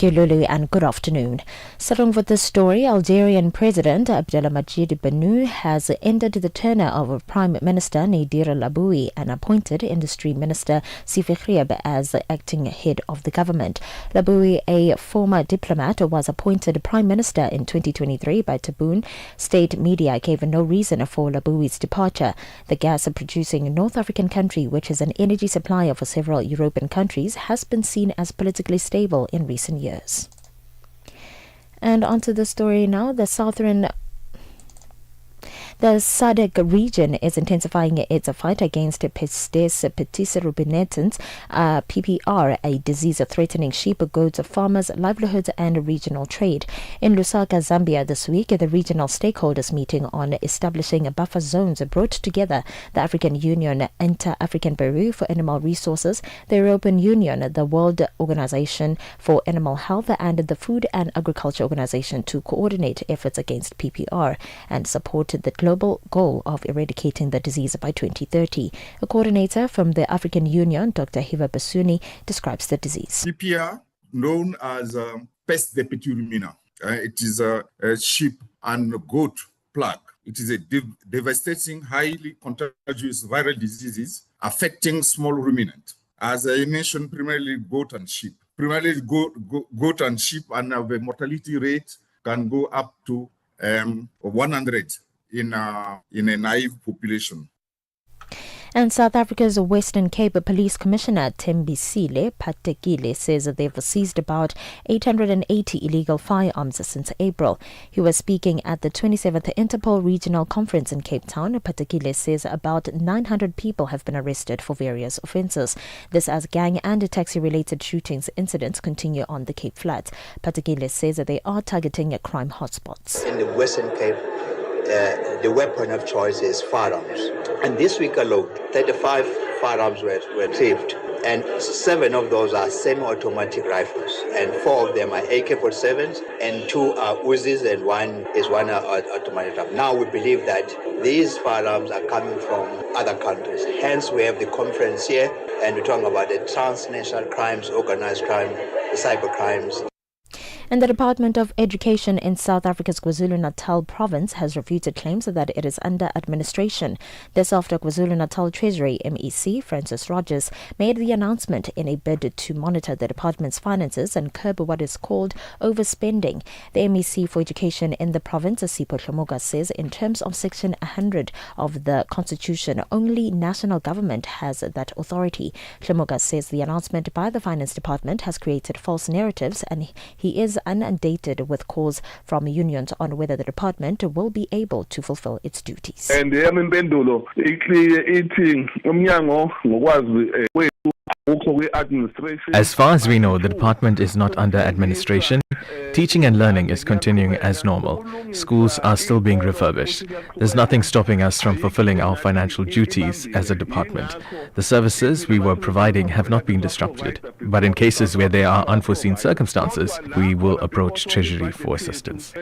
Thank you, Lulu, and good afternoon. Starting with this story, Algerian President Abdelmadjid Bennou has ended the tenure of Prime Minister Nadir Laboui and appointed Industry Minister Sifi Ghrieb as the acting head of the government. Laboui, a former diplomat, was appointed Prime Minister in 2023 by Tebboune. State media gave no reason for Laboui's departure. The gas-producing North African country, which is an energy supplier for several European countries, has been seen as politically stable in recent years. And onto the story now. The SADC region is intensifying its fight against Pestes Petits Ruminants, PPR, a disease threatening sheep, goats, farmers' livelihoods and regional trade. In Lusaka, Zambia this week, the regional stakeholders meeting on establishing buffer zones brought together the African Union, Inter-African Bureau for Animal Resources, the European Union, the World Organization for Animal Health and the Food and Agriculture Organization to coordinate efforts against PPR and support the global goal of eradicating the disease by 2030. A coordinator from the African Union, Dr. Hiva Basuni, describes the disease. PPR, known as Pest de Petit Ruminant. It is a sheep and goat plague. It is a devastating, highly contagious viral disease affecting small ruminant. As I mentioned, primarily goat and sheep. Primarily goat and sheep, and the mortality rate can go up to 100 in a naive population. And South Africa's Western Cape Police Commissioner Thembisile Patekile says that they've seized about 880 illegal firearms since April. He was speaking at the 27th Interpol Regional Conference in Cape Town. Patekile says about 900 people have been arrested for various offences. This as gang and taxi-related shootings incidents continue on the Cape Flats. Patekile says that they are targeting crime hotspots. In the Western Cape, the weapon of choice is firearms. And this week alone, 35 firearms were retrieved. And 7 of those are semi-automatic rifles. And 4 of them are AK-47s, and 2 are Uzis, and 1 is automatic rifle. Now we believe that these firearms are coming from other countries. Hence we have the conference here, and we're talking about the transnational crimes, organized crime, the cyber crimes. And the Department of Education in South Africa's KwaZulu-Natal province has refuted claims that it is under administration. This after KwaZulu-Natal Treasury MEC Francis Rogers made the announcement in a bid to monitor the department's finances and curb what is called overspending. The MEC for Education in the province, Sipho Hlomoga, says in terms of Section 100 of the Constitution, only national government has that authority. Hlomoga says the announcement by the Finance Department has created false narratives, and he is inundated with calls from unions on whether the department will be able to fulfill its duties. And as far as we know, the department is not under administration. Teaching and learning is continuing as normal. Schools are still being refurbished. There's nothing stopping us from fulfilling our financial duties as a department. The services we were providing have not been disrupted, but in cases where there are unforeseen circumstances, we will approach Treasury for assistance.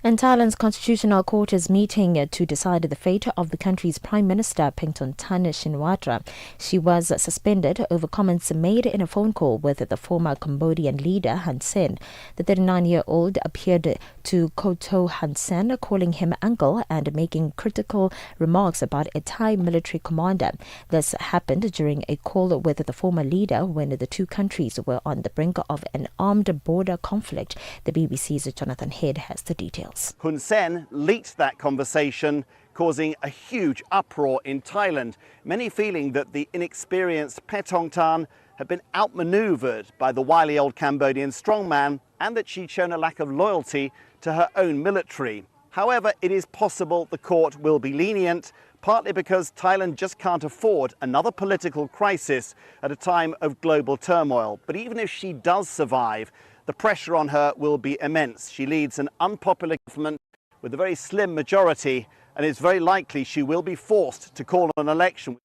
And Thailand's Constitutional Court is meeting to decide the fate of the country's Prime Minister, Paetongtarn Shinawatra. She was suspended over comments made in a phone call with the former Cambodian leader, Hun Sen. The 39-year-old appeared to kowtow Hun Sen, calling him uncle and making critical remarks about a Thai military commander. This happened during a call with the former leader when the two countries were on the brink of an armed border conflict. The BBC's Jonathan Head has the details. Hun Sen leaked that conversation, causing a huge uproar in Thailand, many feeling that the inexperienced Paetongtarn had been outmaneuvered by the wily old Cambodian strongman and that she'd shown a lack of loyalty to her own military. However, it is possible the court will be lenient, partly because Thailand just can't afford another political crisis at a time of global turmoil. But even if she does survive, the pressure on her will be immense. She leads an unpopular government with a very slim majority, and it's very likely she will be forced to call an election.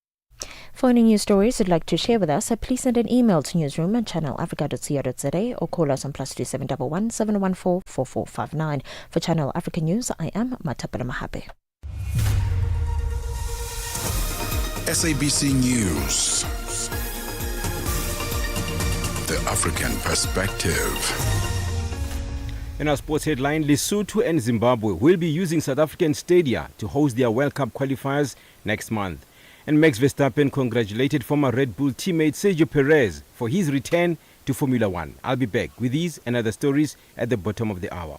For any news stories you'd like to share with us, please send an email to newsroom@channelafrica.co.za or call us on +2 711 714 4459. For Channel Africa News, I am Matapala Mahabe. SABC News. African perspective. In our sports headline, Lesotho and Zimbabwe will be using South African stadia to host their World Cup qualifiers next month. And Max Verstappen congratulated former Red Bull teammate Sergio Perez for his return to Formula One. I'll be back with these and other stories at the bottom of the hour.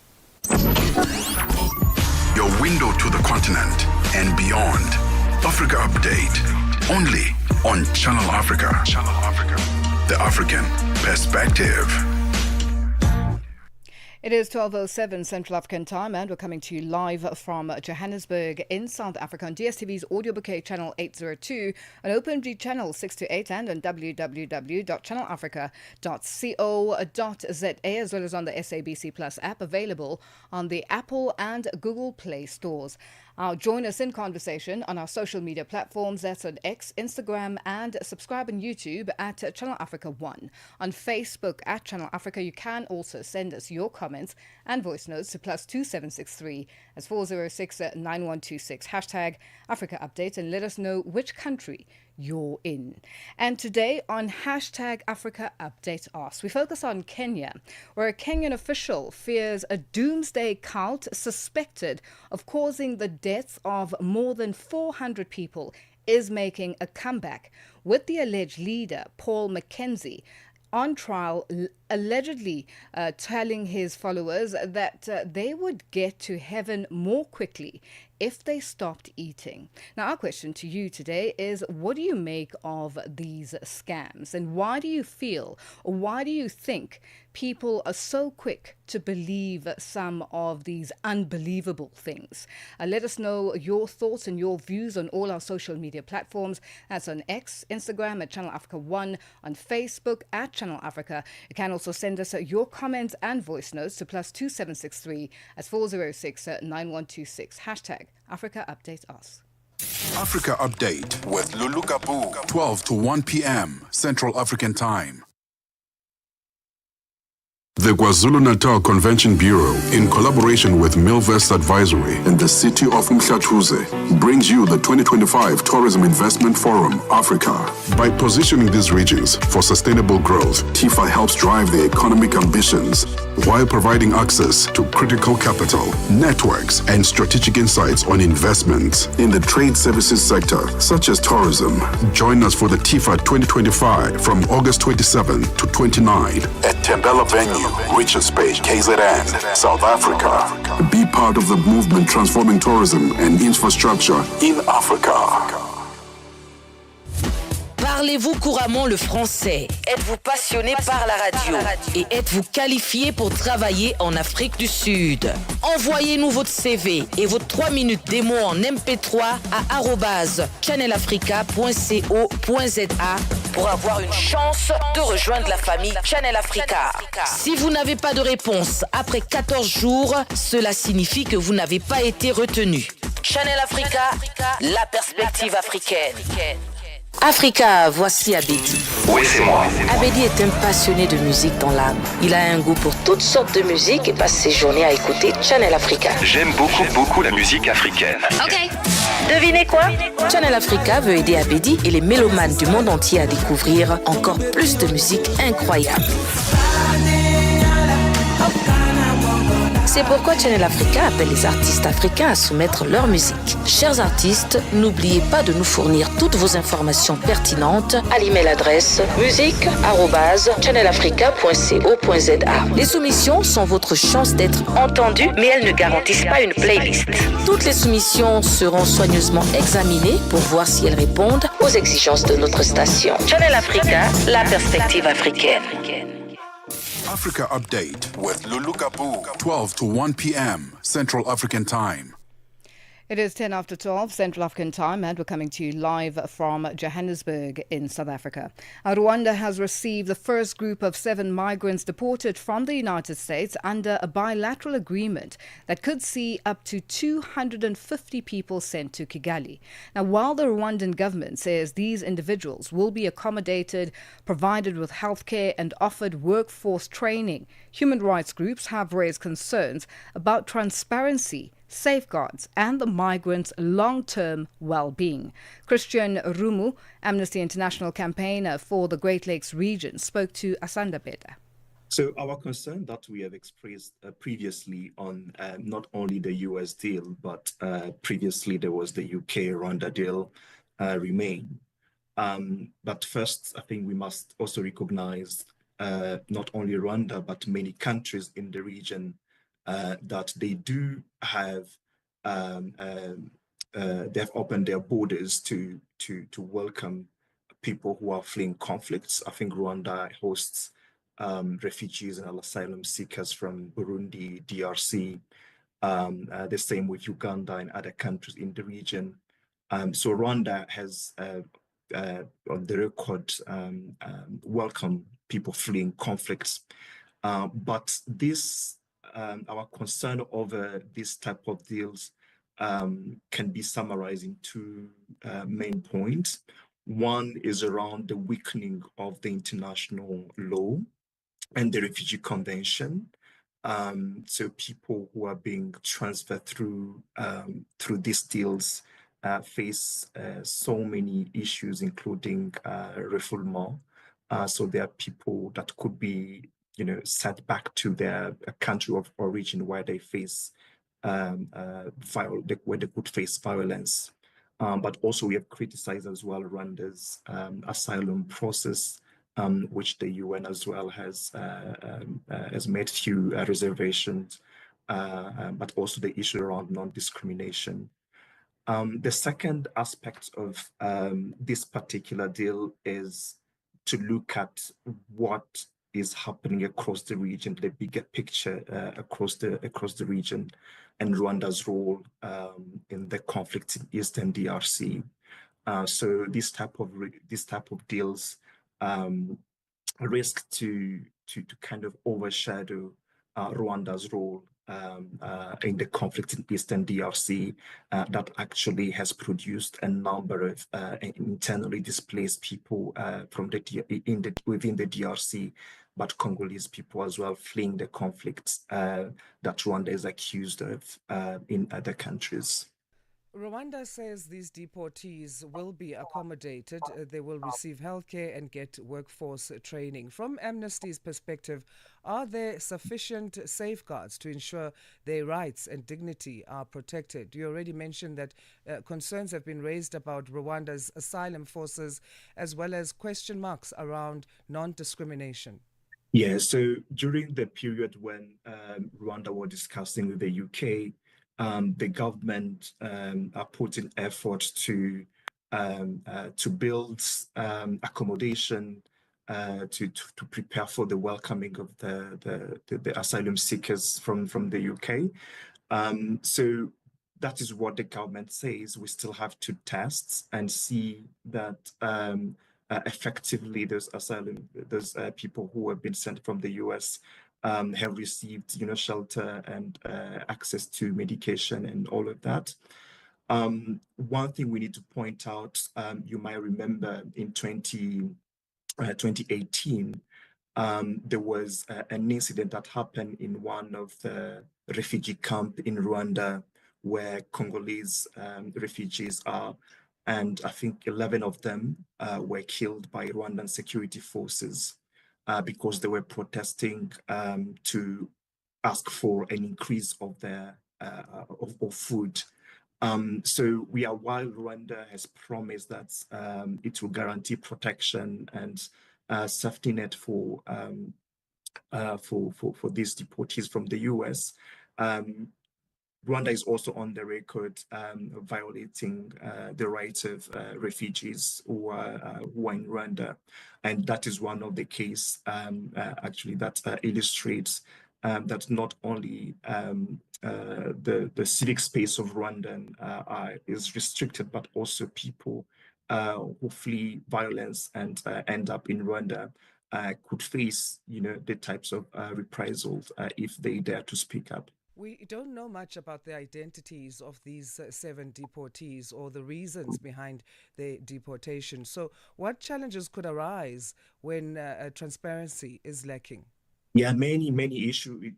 Your window to the continent and beyond. Africa Update. Only on Channel Africa. Channel Africa. The African perspective. It is 12:07 Central African time, and we're coming to you live from Johannesburg in South Africa on DSTV's audio bouquet channel 802, on OpenG channel 628, and on www.channelafrica.co.za, as well as on the SABC Plus app, available on the Apple and Google Play stores. Join us in conversation on our social media platforms. That's on X, Instagram, and subscribe on YouTube at Channel Africa 1. On Facebook at Channel Africa, you can also send us your comments and voice notes to +2763 as 406-9126 #Africa Update, and let us know which country you're in. And today on #Africa Update Ask, we focus on Kenya, where a Kenyan official fears a doomsday cult suspected of causing the deaths of more than 400 people is making a comeback, with the alleged leader, Paul Mackenzie, on trial, allegedly telling his followers that they would get to heaven more quickly if they stopped eating. Now, our question to you today is, what do you make of these scams? And why do you feel, or why do you think people are so quick to believe some of these unbelievable things? Let us know your thoughts and your views on all our social media platforms. That's on X, Instagram at Channel Africa 1, on Facebook at Channel Africa. You can also send us your comments and voice notes to +2763 as 406-9126 #Africa Update Us. Africa Update with Lulu Gaboo, 12 to 1 p.m. Central African Time. The KwaZulu-Natal Convention Bureau, in collaboration with Milvest Advisory and the city of Umhlathuze, brings you the 2025 Tourism Investment Forum, Africa. By positioning these regions for sustainable growth, TIFA helps drive their economic ambitions while providing access to critical capital, networks, and strategic insights on investments in the trade services sector, such as tourism. Join us for the TIFA 2025 from August 27 to 29 at Tembela Venue, Richards Bay, KZN, South Africa. Be part of the movement transforming tourism and infrastructure in Africa. Parlez-vous couramment le français? Êtes-vous passionné par la radio? Et êtes-vous qualifié pour travailler en Afrique du Sud? Envoyez-nous votre CV et vos 3 minutes démo en MP3 à @channelafrica.co.za pour avoir une chance de rejoindre la famille Channel Africa. Si vous n'avez pas de réponse après 14 jours, cela signifie que vous n'avez pas été retenu. Channel Africa, la perspective africaine. Africa, voici Abedi. Oui, c'est moi. Abedi est un passionné de musique dans l'âme. Il a un goût pour toutes sortes de musique et passe ses journées à écouter Channel Africa. J'aime beaucoup la musique africaine. Ok. Devinez quoi? Channel Africa veut aider Abedi et les mélomanes du monde entier à découvrir encore plus de musique incroyable. C'est pourquoi Channel Africa appelle les artistes africains à soumettre leur musique. Chers artistes, n'oubliez pas de nous fournir toutes vos informations pertinentes à l'email adresse musique@channelafrica.co.za. Les soumissions sont votre chance d'être entendues, mais elles ne garantissent pas une playlist. Toutes les soumissions seront soigneusement examinées pour voir si elles répondent aux exigences de notre station. Channel Africa, la perspective africaine. Africa Update with Lulu Gaboo, 12 to 1 p.m. Central African Time. It is 10 after 12 Central African time, and we're coming to you live from Johannesburg in South Africa. Rwanda has received the first group of 7 migrants deported from the United States under a bilateral agreement that could see up to 250 people sent to Kigali. Now, while the Rwandan government says these individuals will be accommodated, provided with healthcare and offered workforce training, human rights groups have raised concerns about transparency, safeguards, and the migrants' long-term well-being. Christian Rumu, Amnesty International campaigner for the Great Lakes region, spoke to Asanda Beda. So our concern that we have expressed previously on not only the US deal, but previously there was the UK-Rwanda deal remain. But first, I think we must also recognize not only Rwanda, but many countries in the region that they do have, they've opened their borders to welcome people who are fleeing conflicts. I think Rwanda hosts refugees and asylum seekers from Burundi, DRC, the same with Uganda and other countries in the region. So Rwanda has, on the record, welcomed people fleeing conflicts. But this, our concern over this type of deals can be summarized in two main points. One is around the weakening of the international law and the Refugee Convention. So people who are being transferred through these deals face so many issues, including refoulement. So there are people that could be, sent back to their country of origin where they face where they could face violence. But also we have criticized as well Rwanda's asylum process, which the UN as well has made few reservations, but also the issue around non-discrimination. The second aspect of this particular deal is to look at what is happening across the region, the bigger picture across the region, and Rwanda's role in the conflict in Eastern DRC. So this type of deals risk to kind of overshadow Rwanda's role in the conflict in Eastern DRC that actually has produced a number of internally displaced people within the DRC, but Congolese people as well fleeing the conflicts that Rwanda is accused of in other countries. Rwanda says these deportees will be accommodated. They will receive healthcare and get workforce training. From Amnesty's perspective, are there sufficient safeguards to ensure their rights and dignity are protected? You already mentioned that concerns have been raised about Rwanda's asylum forces, as well as question marks around non-discrimination. Yeah, so during the period when Rwanda were discussing with the UK, the government are putting effort to build accommodation to prepare for the welcoming of the asylum seekers from the UK. So that is what the government says. We still have to test and see that effectively those people who have been sent from the US have received, shelter and access to medication and all of that. One thing we need to point out, you might remember in 2018, there was an incident that happened in one of the refugee camp in Rwanda where Congolese refugees are, and I think 11 of them were killed by Rwandan security forces. Because they were protesting to ask for an increase of their of food. So while Rwanda has promised that it will guarantee protection and safety net for these deportees from the US, Rwanda is also on the record violating the rights of refugees who are in Rwanda. And that is one of the cases actually that illustrates that not only the civic space of Rwandan is restricted, but also people who flee violence and end up in Rwanda could face, the types of reprisals if they dare to speak up. We don't know much about the identities of these 7 deportees or the reasons behind their deportation. So what challenges could arise when transparency is lacking? Yeah, many issues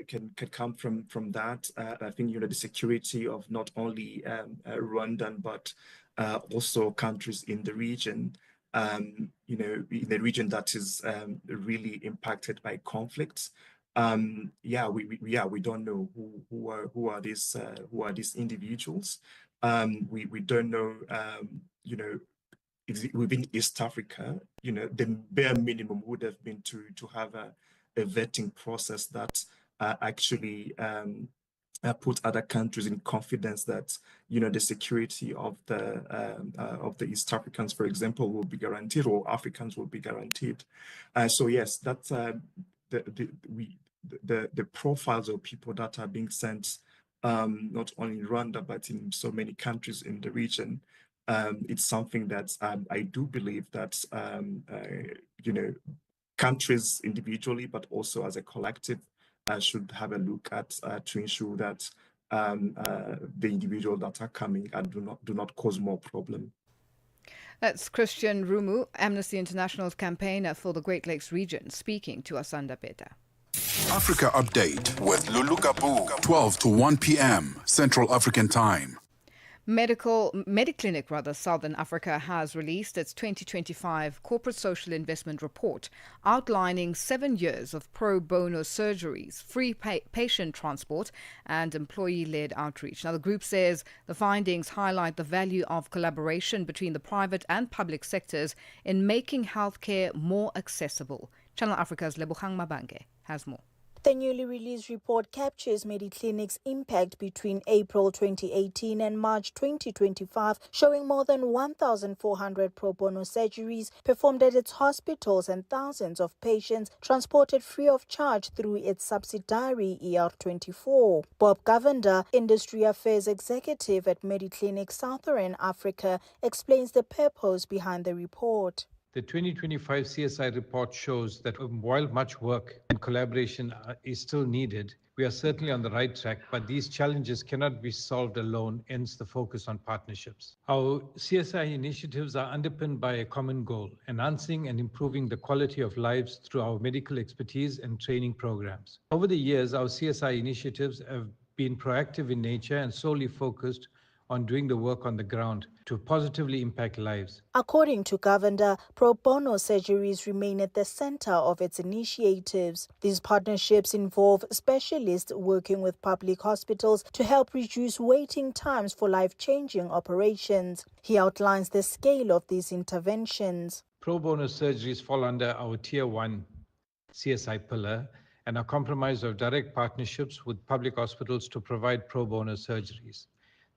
can come from that. I think the security of not only Rwandan but also countries in the region. In the region that is really impacted by conflicts. We don't know who are these individuals. We don't know. Within East Africa, the bare minimum would have been to have a vetting process that actually put other countries in confidence that the security of the East Africans, for example, will be guaranteed, or Africans will be guaranteed. So yes, that's the profiles of people that are being sent not only in Rwanda but in so many countries in the region. It's something that I do believe that countries individually, but also as a collective, should have a look at to ensure that the individuals that are coming and do not cause more problem. That's Christian Rumu, Amnesty International's campaigner for the Great Lakes region, speaking to Asanda Peta. Africa Update with Lulu Gaboo, 12 to 1 p.m. Central African Time. Mediclinic Southern Africa has released its 2025 Corporate Social Investment Report, outlining 7 years of pro bono surgeries, free patient transport, and employee-led outreach. Now, the group says the findings highlight the value of collaboration between the private and public sectors in making healthcare more accessible. Channel Africa's Lebogang Mabange has more. The newly released report captures Mediclinic's impact between April 2018 and March 2025, showing more than 1,400 pro bono surgeries performed at its hospitals and thousands of patients transported free of charge through its subsidiary ER24. Bob Govender, Industry Affairs Executive at Mediclinic Southern Africa, explains the purpose behind the report. The 2025 CSI report shows that while much work and collaboration is still needed, we are certainly on the right track, but these challenges cannot be solved alone, hence the focus on partnerships. Our CSI initiatives are underpinned by a common goal, enhancing and improving the quality of lives through our medical expertise and training programs. Over the years, our CSI initiatives have been proactive in nature and solely focused on doing the work on the ground to positively impact lives. According to Govender, pro bono surgeries remain at the center of its initiatives. These partnerships involve specialists working with public hospitals to help reduce waiting times for life-changing operations. He outlines the scale of these interventions. Pro bono surgeries fall under our Tier 1 CSI pillar and are comprised of direct partnerships with public hospitals to provide pro bono surgeries.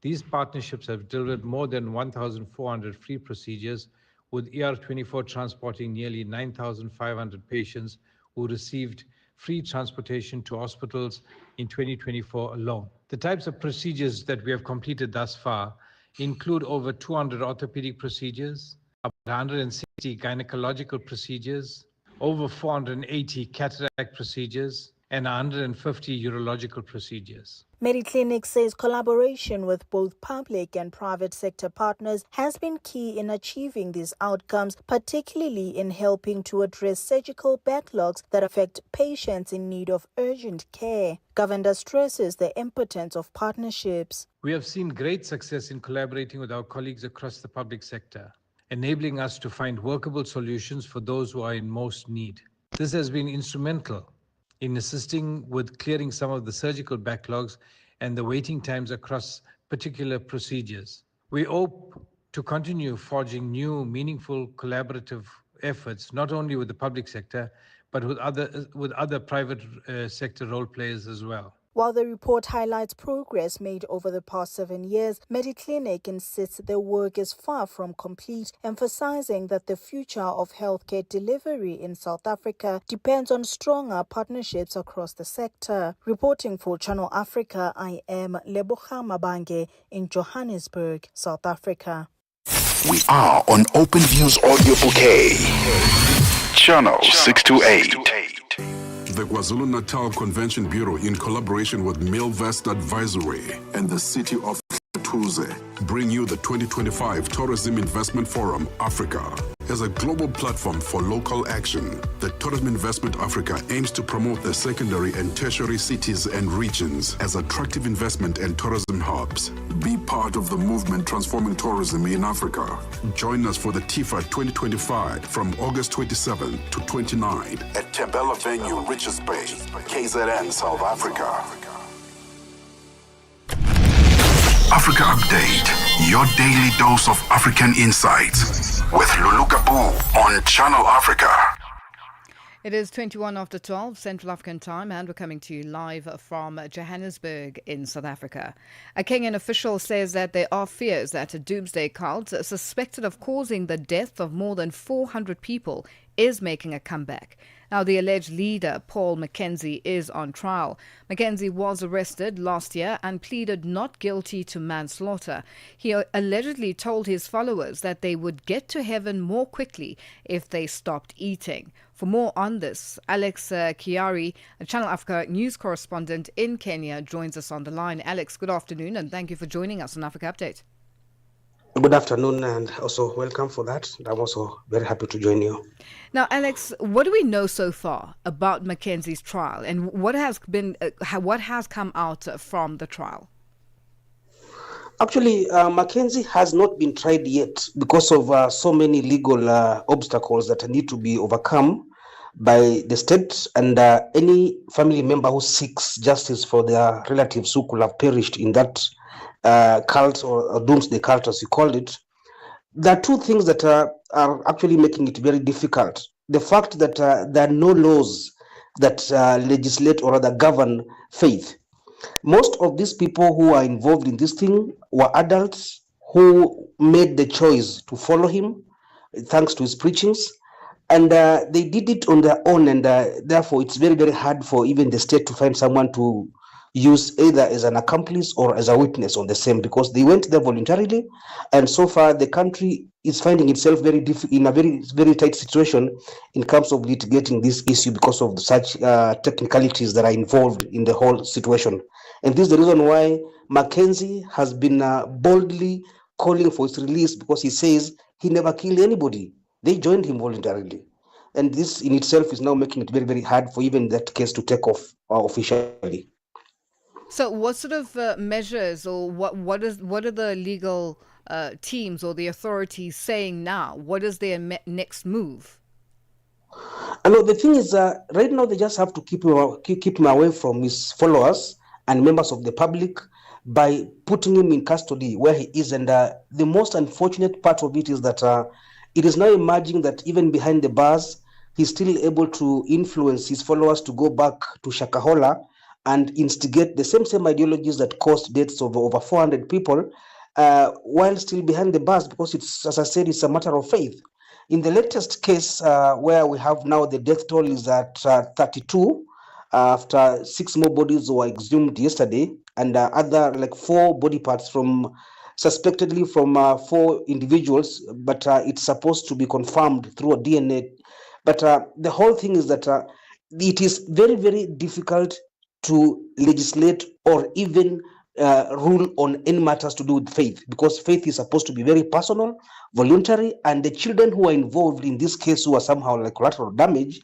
These partnerships have delivered more than 1,400 free procedures, with ER24 transporting nearly 9,500 patients who received free transportation to hospitals in 2024 alone. The types of procedures that we have completed thus far include over 200 orthopedic procedures, about 160 gynecological procedures, over 480 cataract procedures, and 150 urological procedures. Mediclinic says collaboration with both public and private sector partners has been key in achieving these outcomes, particularly in helping to address surgical backlogs that affect patients in need of urgent care. Govender stresses the importance of partnerships. We have seen great success in collaborating with our colleagues across the public sector, enabling us to find workable solutions for those who are in most need. This has been instrumental in assisting with clearing some of the surgical backlogs and the waiting times across particular procedures. We hope to continue forging new, meaningful collaborative efforts, not only with the public sector, but with other private sector role players as well. While the report highlights progress made over the past 7 years, Mediclinic insists their work is far from complete, emphasizing that the future of healthcare delivery in South Africa depends on stronger partnerships across the sector. Reporting for Channel Africa, I am Lebogang Mabange in Johannesburg, South Africa. We are on Open Views Audio Bouquet. Channel 628. The KwaZulu-Natal Convention Bureau, in collaboration with Milvest Advisory and the City of Mhlathuze bring you the 2025 Tourism Investment Forum Africa. As a global platform for local action, the Tourism Investment Africa aims to promote the secondary and tertiary cities and regions as attractive investment and tourism hubs. Be part of the movement transforming tourism in Africa. Join us for the TIFA 2025 from August 27 to 29 at Tembela Venue, Richards Bay, KZN, South Africa. Africa Update, your daily dose of African insights with Lulu Gaboo on Channel Africa. It is 21 after 12 Central African time, and we're coming to you live from Johannesburg in South Africa. A Kenyan official says that there are fears that a doomsday cult suspected of causing the death of more than 400 people is making a comeback. Now, the alleged leader, Paul Mackenzie, is on trial. Mackenzie was arrested last year and pleaded not guilty to manslaughter. He allegedly told his followers that they would get to heaven more quickly if they stopped eating. For more on this, Alex Kiari, a Channel Africa news correspondent in Kenya, joins us on the line. Alex, good afternoon, and thank you for joining us on Africa Update. Good afternoon, and also welcome for that. I'm also very happy to join you. Now, Alex, what do we know so far about Mackenzie's trial, and what has come out from the trial? Actually, Mackenzie has not been tried yet because of so many legal obstacles that need to be overcome by the state, and any family member who seeks justice for their relatives who could have perished in that cult or doomsday cult, as you called it. There are two things that are actually making it very difficult. The fact that there are no laws that legislate or rather govern faith. Most of these people who are involved in this thing were adults who made the choice to follow him thanks to his preachings, and they did it on their own, and therefore it's very, very hard for even the state to find someone to use either as an accomplice or as a witness on the same, because they went there voluntarily, and so far the country is finding itself in a very, very tight situation in terms of litigating this issue because of such technicalities that are involved in the whole situation. And this is the reason why Mackenzie has been boldly calling for his release, because he says he never killed anybody. They joined him voluntarily. And this in itself is now making it very, very hard for even that case to take off officially. So what sort of measures, or what are the legal teams or the authorities saying now? What is their next move? I know the thing is, right now they just have to keep him away from his followers and members of the public by putting him in custody where he is. And the most unfortunate part of it is that it is now emerging that even behind the bars, he's still able to influence his followers to go back to Shakahola and instigate the same ideologies that caused deaths of over 400 people while still behind the bars, because it's, as I said, it's a matter of faith. In the latest case where we have now the death toll is at 32 after 6 more bodies were exhumed yesterday, and other like 4 body parts suspectedly from 4 individuals, but it's supposed to be confirmed through a DNA. But the whole thing is that it is very, very difficult to legislate or even rule on any matters to do with faith, because faith is supposed to be very personal, voluntary, and the children who are involved in this case, who are somehow like collateral damage,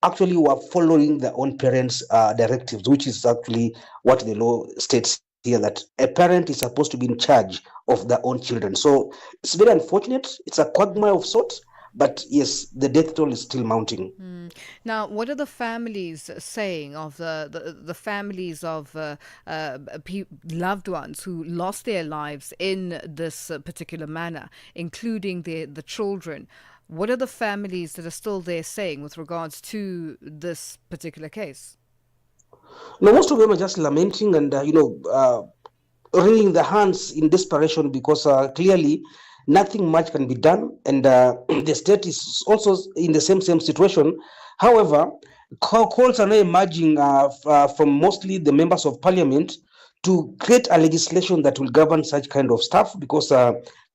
actually were following their own parents' directives, which is actually what the law states here, that a parent is supposed to be in charge of their own children. So it's very unfortunate. It's a quagmire of sorts. But yes, the death toll is still mounting. Now, what are the families saying of the families of loved ones who lost their lives in this particular manner, including the children? What are the families that are still there saying with regards to this particular case? No, most of them are just lamenting and wringing their hands in desperation, because clearly nothing much can be done, and the state is also in the same situation. However, calls are now emerging from mostly the members of parliament to create a legislation that will govern such kind of stuff, because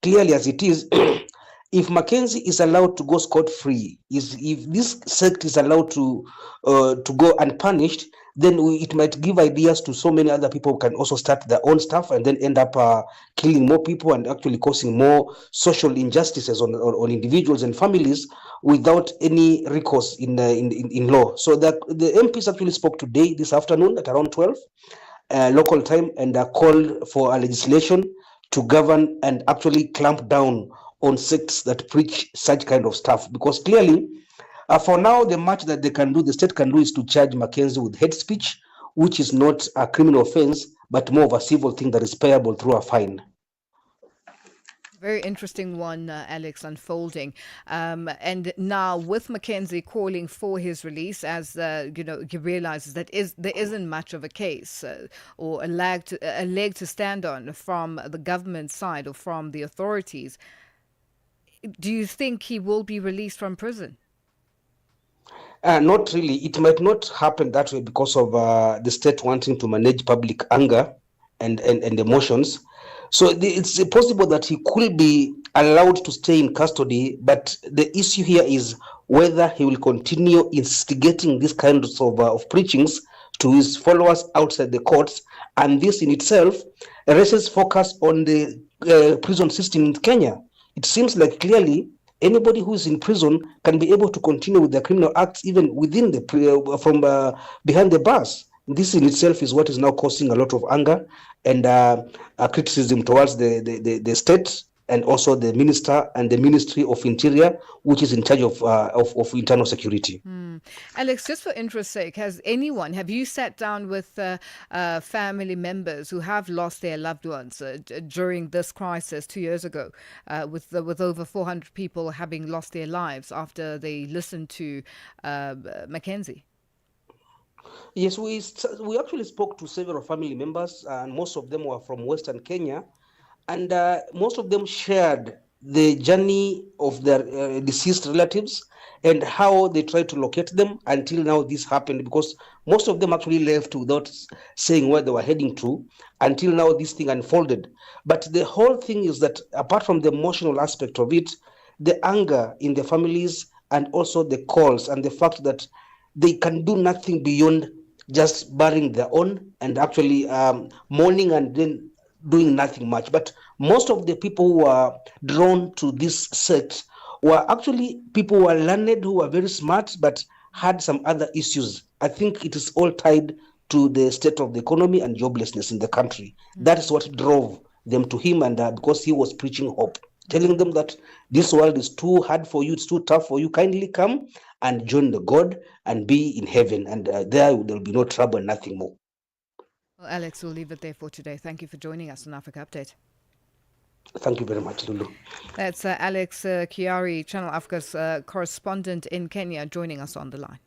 clearly as it is, if Mackenzie is allowed to go scot-free, if this sect is allowed to go unpunished, then it might give ideas to so many other people who can also start their own stuff and then end up killing more people and actually causing more social injustices on individuals and families without any recourse in law. So the MPs actually spoke today, this afternoon at around 12 local time, and called for a legislation to govern and actually clamp down on sects that preach such kind of stuff. Because clearly, for now, the much that they can do, the state can do, is to charge Mackenzie with hate speech, which is not a criminal offense, but more of a civil thing that is payable through a fine. Very interesting one, Alex, unfolding. And now with Mackenzie calling for his release, as he realizes that there isn't much of a case or a leg to stand on from the government side or from the authorities. Do you think he will be released from prison? Not really. It might not happen that way because of the state wanting to manage public anger and emotions. So it's possible that he could be allowed to stay in custody, but the issue here is whether he will continue instigating these kinds of preachings to his followers outside the courts. And this in itself raises focus on the prison system in Kenya. It seems like clearly anybody who is in prison can be able to continue with their criminal acts even within from behind the bars. This in itself is what is now causing a lot of anger and criticism towards the state and also the minister and the Ministry of Interior, which is in charge of internal security. Alex, just for interest's sake, have you sat down with family members who have lost their loved ones during this crisis 2 years ago, with over 400 people having lost their lives after they listened to Mackenzie? Yes, we actually spoke to several family members, and most of them were from Western Kenya, and most of them shared the journey of their deceased relatives and how they tried to locate them until now this happened, because most of them actually left without saying where they were heading to until now this thing unfolded. But the whole thing is that apart from the emotional aspect of it, the anger in the families and also the calls and the fact that they can do nothing beyond just burying their own and actually mourning and then doing nothing much. But most of the people who are drawn to this sect were actually people who are learned, who are very smart, but had some other issues. I think it is all tied to the state of the economy and joblessness in the country. That is what drove them to him, and because he was preaching hope, telling them that this world is too hard for you, it's too tough for you, kindly come and join the God and be in heaven, and there will be no trouble, nothing more. Well, Alex, we'll leave it there for today. Thank you for joining us on Africa Update. Thank you very much, Lulu. That's Alex Kiari, Channel Africa's correspondent in Kenya, joining us on the line.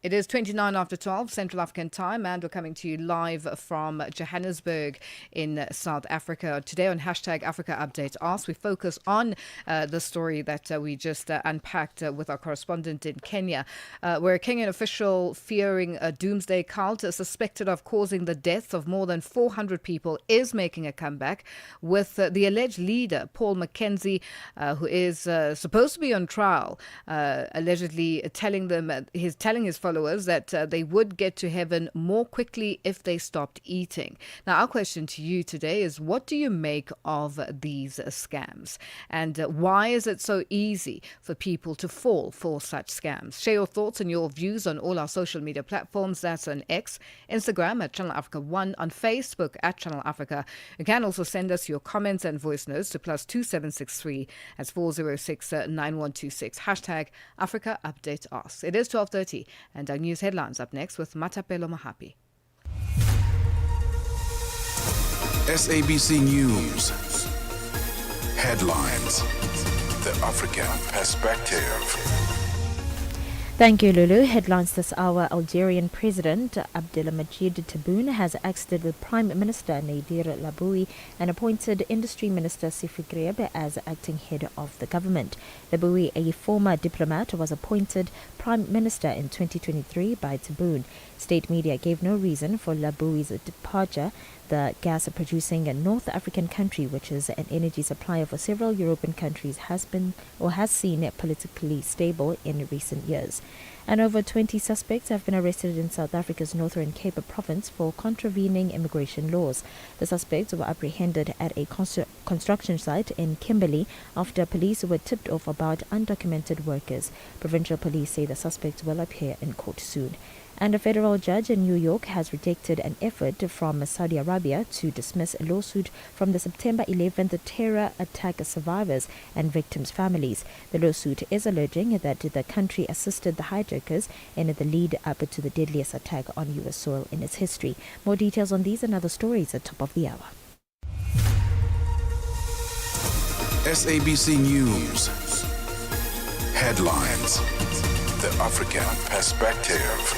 It is 29 after 12 Central African time, and we're coming to you live from Johannesburg in South Africa. Today on Hashtag Africa Update Ask, we focus on the story that we just unpacked with our correspondent in Kenya, where a Kenyan official fearing a doomsday cult suspected of causing the death of more than 400 people is making a comeback, with the alleged leader, Paul Mackenzie, who is supposed to be on trial, allegedly telling his followers that they would get to heaven more quickly if they stopped eating. Now, our question to you today is, what do you make of these scams? And why is it so easy for people to fall for such scams? Share your thoughts and your views on all our social media platforms. That's on X, Instagram at Channel Africa 1, on Facebook at Channel Africa. You can also send us your comments and voice notes to +2763 at 406 9126. Hashtag Africa Update Ask. It is 12:30 and our news headlines up next with Matapelo Mahapi. SABC News. Headlines. The African Perspective. Thank you, Lulu. Headlines this hour. Algerian President Abdelmadjid Tebboune has exited with Prime Minister Nadir Laboui and appointed Industry Minister Sifi Grieb as acting head of the government. Laboui, a former diplomat, was appointed Prime Minister in 2023 by Tebboune. State media gave no reason for Laboui's departure. The gas-producing North African country, which is an energy supplier for several European countries, has seen politically stable in recent years. And over 20 suspects have been arrested in South Africa's Northern Cape province for contravening immigration laws. The suspects were apprehended at a construction site in Kimberley after police were tipped off about undocumented workers. Provincial police say the suspects will appear in court soon. And a federal judge in New York has rejected an effort from Saudi Arabia to dismiss a lawsuit from the September 11th terror attack survivors and victims' families. The lawsuit is alleging that the country assisted the hijackers in the lead up to the deadliest attack on U.S. soil in its history. More details on these and other stories at top of the hour. SABC News. Headlines. The African Perspective.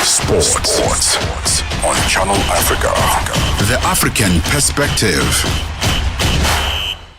Sports on Channel Africa. The African Perspective.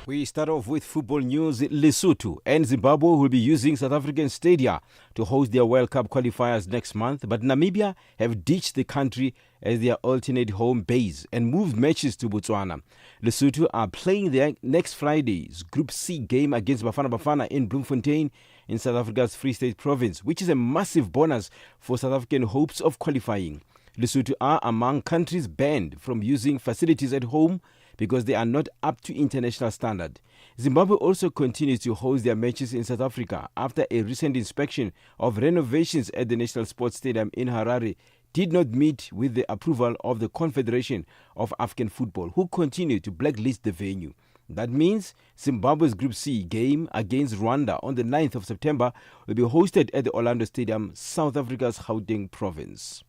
We start off with football news. Lesotho and Zimbabwe will be using South African stadia to host their World Cup qualifiers next month, but Namibia have ditched the country as their alternate home base and moved matches to Botswana. Lesotho are playing their next Friday's Group C game against Bafana Bafana in Bloemfontein in South Africa's Free State Province, which is a massive bonus for South African hopes of qualifying. Lesotho are among countries banned from using facilities at home because they are not up to international standard. Zimbabwe also continues to host their matches in South Africa after a recent inspection of renovations at the National Sports Stadium in Harare did not meet with the approval of the Confederation of African Football, who continue to blacklist the venue. That means Zimbabwe's Group C game against Rwanda on the 9th of September will be hosted at the Orlando Stadium, South Africa's Gauteng province.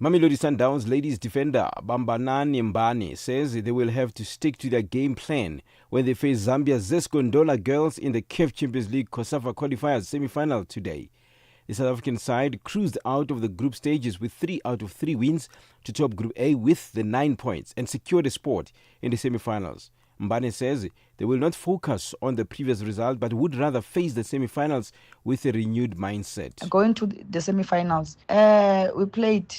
Mamelodi Sundowns ladies defender Bambanani Mbane says they will have to stick to their game plan when they face Zambia's Zescondola girls in the CAF Champions League COSAFA qualifiers semi-final today. The South African side cruised out of the group stages with 3 out of 3 wins to top Group A with the 9 points and secured a spot in the semi-finals. Mbane says they will not focus on the previous result but would rather face the semi-finals with a renewed mindset. Going to the semi-finals, we played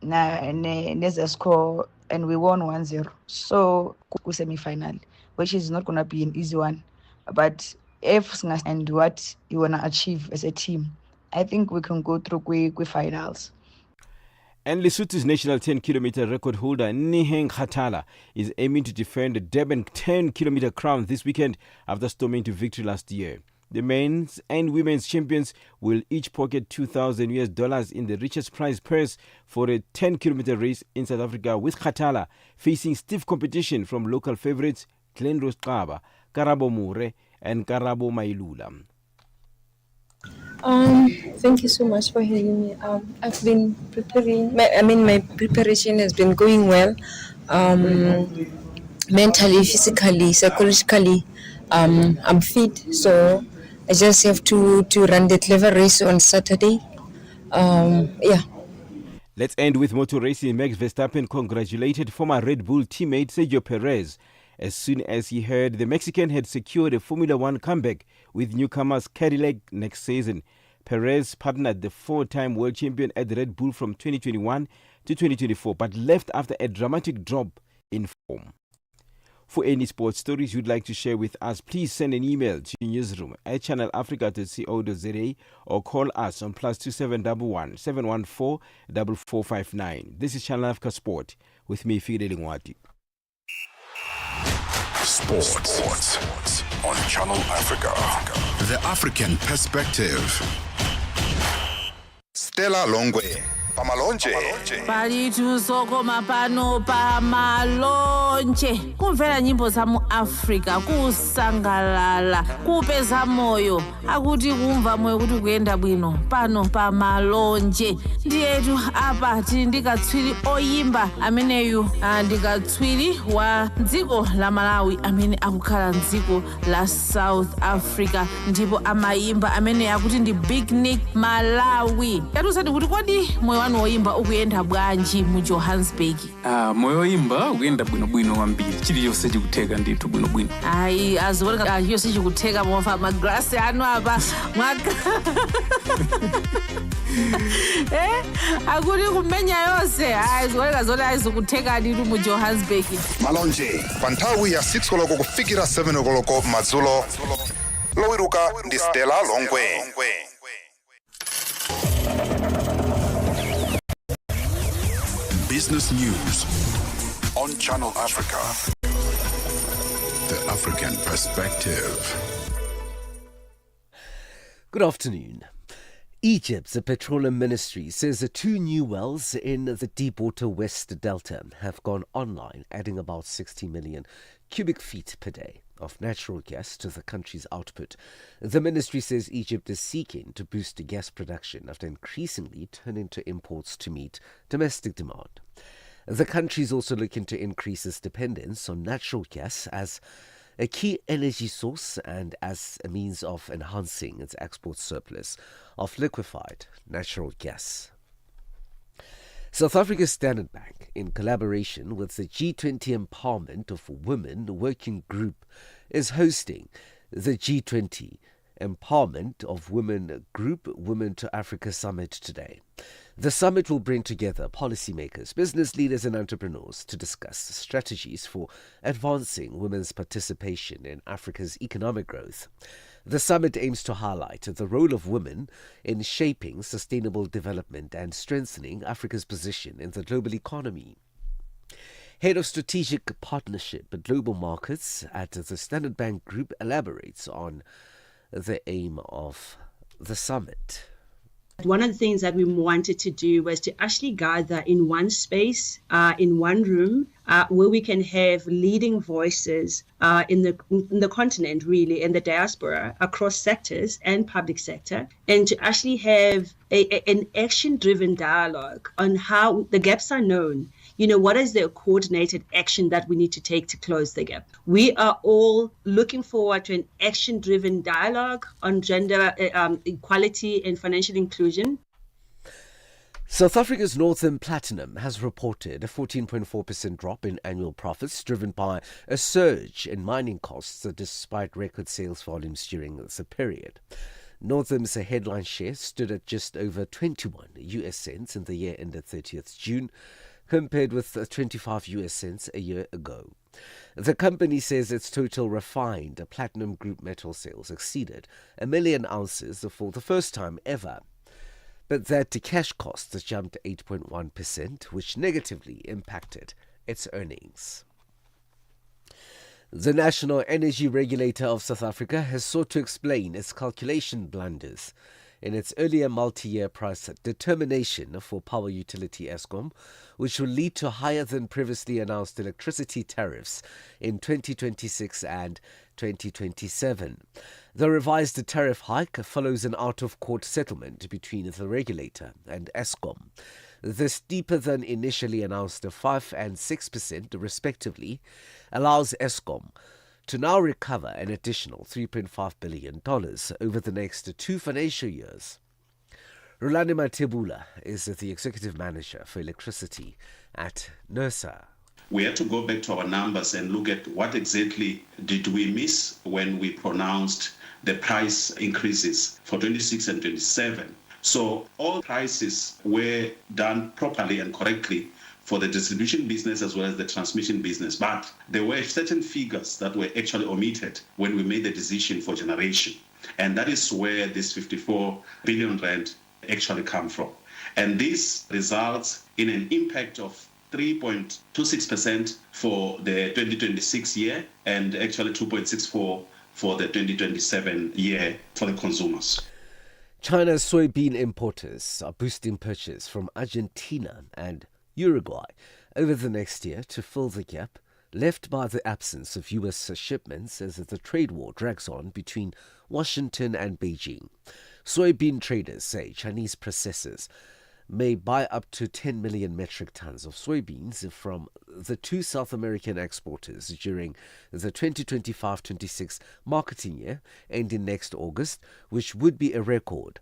Nezesco and we won 1-0. So, semi-final, which is not going to be an easy one. But if and what you want to achieve as a team, I think we can go through quick finals. And Lesotho's national 10-kilometer record holder Niheng Kgathala is aiming to defend the Durban 10-kilometer crown this weekend after storming to victory last year. The men's and women's champions will each pocket $2,000 in the richest prize purse for a 10-kilometer race in South Africa, with Kgathala facing stiff competition from local favorites Glen Rosqaba, Karabo Mure and Karabo Mailula. Thank you so much for having me. I've been preparing. My preparation has been going well. Mentally, physically, psychologically, I'm fit. So I just have to run the clever race on Saturday. Let's end with motor racing. Max Verstappen congratulated former Red Bull teammate Sergio Perez as soon as he heard the Mexican had secured a Formula One comeback with newcomers Cadillac next season. Perez partnered the 4-time world champion at Red Bull from 2021 to 2024, but left after a dramatic drop in form. For any sports stories you'd like to share with us, please send an email to newsroom@channelafrica.co.za or call us on +2711 714 4459. This is Channel Africa Sport with me, Fide Lingwati. Sports on Channel Africa. The African Perspective. Stella Longwe. Pamalonje. Palitu soko mapano pamalonje. Kumvera nyimbo za mu Africa, kusangalala, kupeza moyo. Akuti kumva moyo kuti kuyenda bwino. Pano pamalonje. Ndiyetu apa tindikatswiri oyimba ameneyu ndikatswiri wa dziko la Malawi amene akukhala dziko la South Africa, ndipo amayimba amene akuti ndi Big Nick Malawi. Yatusati kuti kodi moyo wanu woyimba ukuyenda bwanji mu Johannesburg? Moyo woyimba ukuyenda bwinobwino kwambiri. Chiliyonse chikutheka ndithu bwinobwino. Hayi aziboneka yonse chikutheka mofa magrasi anu apa mwaka. Akuti kumenya yonse aziboneka zona azikutheka ndithu mu Johannesburg. Malonje pa nthawi ya 6 koloko kufikira 7 koloko madzulo. Lowiruka ndi Stella Longwe. Business news on Channel Africa. The African perspective. Good afternoon. Egypt's petroleum ministry says the 2 new wells in the Deepwater West Delta have gone online, adding about 60 million cubic feet per day of natural gas to the country's output. The ministry says Egypt is seeking to boost gas production after increasingly turning to imports to meet domestic demand. The country is also looking to increase its dependence on natural gas as a key energy source and as a means of enhancing its export surplus of liquefied natural gas. South Africa's Standard Bank, in collaboration with the G20 Empowerment of Women Working Group, is hosting the G20 Empowerment of Women Group Women to Africa Summit today. The summit will bring together policymakers, business leaders and entrepreneurs to discuss strategies for advancing women's participation in Africa's economic growth. The summit aims to highlight the role of women in shaping sustainable development and strengthening Africa's position in the global economy. Head of Strategic Partnership at Global Markets at the Standard Bank Group elaborates on the aim of the summit. One of the things that we wanted to do was to actually gather in one space, in one room, where we can have leading voices in the continent, really, in the diaspora, across sectors and public sector, and to actually have an action-driven dialogue on how the gaps are known. You know, what is the coordinated action that we need to take to close the gap? We are all looking forward to an action-driven dialogue on gender equality and financial inclusion. South Africa's Northern Platinum has reported a 14.4% drop in annual profits, driven by a surge in mining costs despite record sales volumes during the period. Northam's headline share stood at just over 21 US cents in the year ended 30th June, compared with 25 US cents a year ago. The company says its total refined platinum group metal sales exceeded 1 million ounces for the first time ever, but that the cash costs jumped 8.1%, which negatively impacted its earnings. The National Energy Regulator of South Africa has sought to explain its calculation blunders in its earlier multi-year price determination for power utility Eskom, which will lead to higher than previously announced electricity tariffs in 2026 and 2027. The revised tariff hike follows an out-of-court settlement between the regulator and Eskom. The steeper than initially announced 5% and 6% respectively allows Eskom to now recover an additional $3.5 billion over the next 2 financial years. Rolande Matebula is the executive manager for electricity at NERSA. We had to go back to our numbers and look at what exactly did we miss when we pronounced the price increases for 26 and 27. So all prices were done properly and correctly for the distribution business as well as the transmission business. But there were certain figures that were actually omitted when we made the decision for generation. And that is where this 54 billion rand actually come from. And this results in an impact of 3.26% for the 2026 year and actually 2.64% for the 2027 year for the consumers. China's soybean importers are boosting purchase from Argentina and Uruguay over the next year to fill the gap left by the absence of U.S. shipments as the trade war drags on between Washington and Beijing. Soybean traders say Chinese processors may buy up to 10 million metric tons of soybeans from the 2 South American exporters during the 2025-26 marketing year ending next August, which would be a record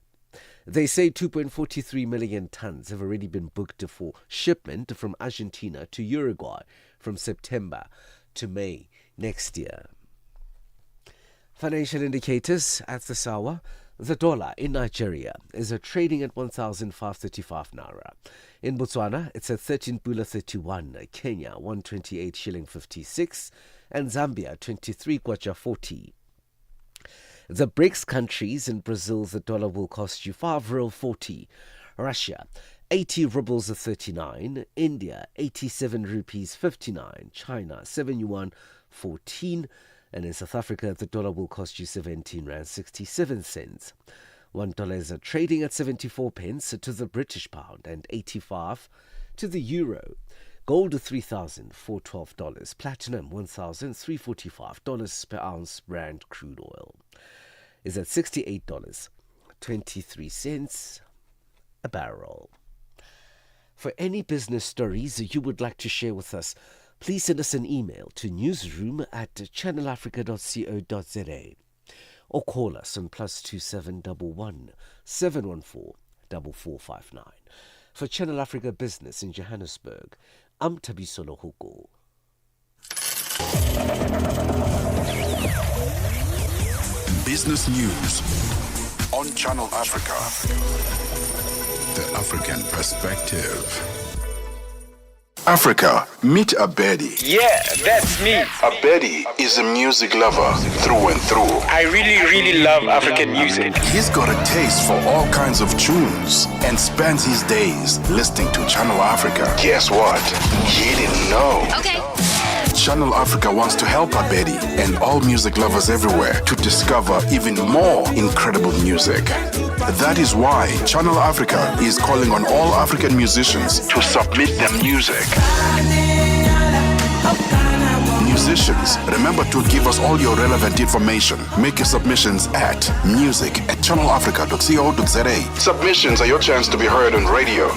They say 2.43 million tons have already been booked for shipment from Argentina to Uruguay from September to May next year. Financial indicators at the hour. The dollar in Nigeria is trading at 1,535 naira. In Botswana, it's at 13.31, Kenya 128 shilling 56, and Zambia 23 kwacha 40. The BRICS countries in Brazil, the dollar will cost you 5.40. Russia, 80 rubles 39. India, 87 rupees 59. China, 7 yuan 14. And in South Africa, the dollar will cost you 17 rand 67 cents. $1 is trading at 74 pence to the British pound and 85 to the euro. Gold $3,412. Platinum $1,345 per ounce. Brent crude oil is at $68.23 a barrel. For any business stories you would like to share with us, please send us an email to newsroom@channelafrica.co.za or call us on +2711 714 4459. For Channel Africa Business in Johannesburg, I'm Tabisolo Huko. Business news on Channel Africa. The African perspective. Africa, meet Abedi. Yeah, that's me. Abedi is a music lover through and through. I really love African music. He's got a taste for all kinds of tunes and spends his days listening to Channel Africa. Guess what? He didn't know. Okay. Channel Africa wants to help Abedi and all music lovers everywhere to discover even more incredible music. That is why Channel Africa is calling on all African musicians to submit their music. Musicians, remember to give us all your relevant information. Make your submissions at music@channelafrica.co.za. Submissions are your chance to be heard on radio.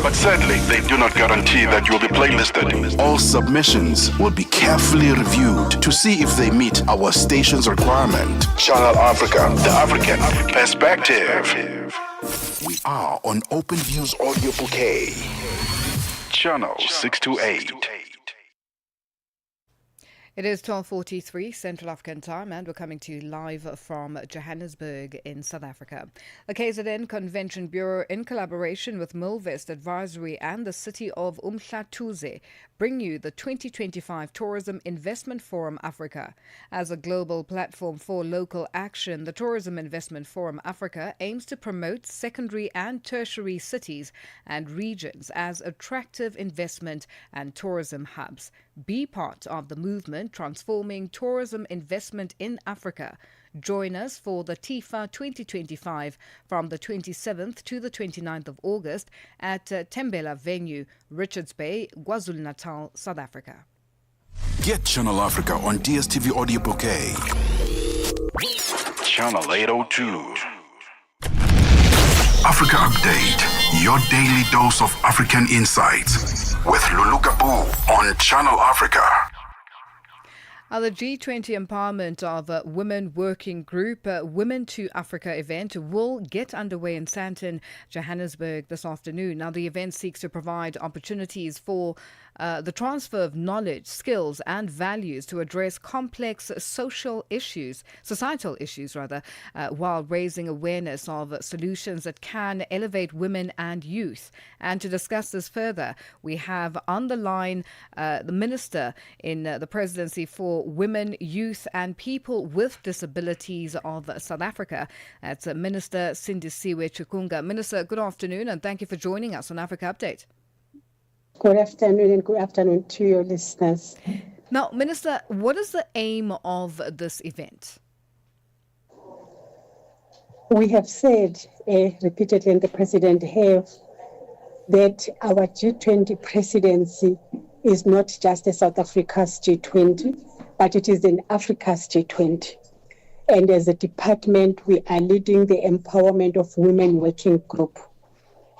But sadly, they do not guarantee that you will be playlisted. All submissions will be carefully reviewed to see if they meet our station's requirement. Channel Africa, the African perspective. We are on Open Views Audio Bouquet. Channel 628. It is 12:43 Central African time, and we're coming to you live from Johannesburg in South Africa. The KZN Convention Bureau, in collaboration with Milvest Advisory and the city of Umhlathuze, bring you the 2025 Tourism Investment Forum Africa. As a global platform for local action, the Tourism Investment Forum Africa aims to promote secondary and tertiary cities and regions as attractive investment and tourism hubs. Be part of the movement transforming tourism investment in Africa. Join us for the TIFA 2025 from the 27th to the 29th of August at Tembela Venue, Richards Bay, KwaZulu-Natal, South Africa. Get Channel Africa on DSTV Audio Bouquet. Channel 802. Africa Update, your daily dose of African insights with Lulu Gaboo on Channel Africa. The G20 Empowerment of Women Working Group Women to Africa event will get underway in Sandton, Johannesburg this afternoon. Now, the event seeks to provide opportunities for the transfer of knowledge, skills and values to address complex societal issues, while raising awareness of solutions that can elevate women and youth. And to discuss this further, we have on the line the Minister in the Presidency for Women, Youth and People with Disabilities of South Africa. That's Minister Sindisiwe Chikunga. Minister, good afternoon and thank you for joining us on Africa Update. Good afternoon and good afternoon to your listeners. Now, Minister, what is the aim of this event? We have said repeatedly, and the President have, that our G20 presidency is not just a South Africa's G20, but it is an Africa's G20. And as a department, we are leading the Empowerment of Women Working Group.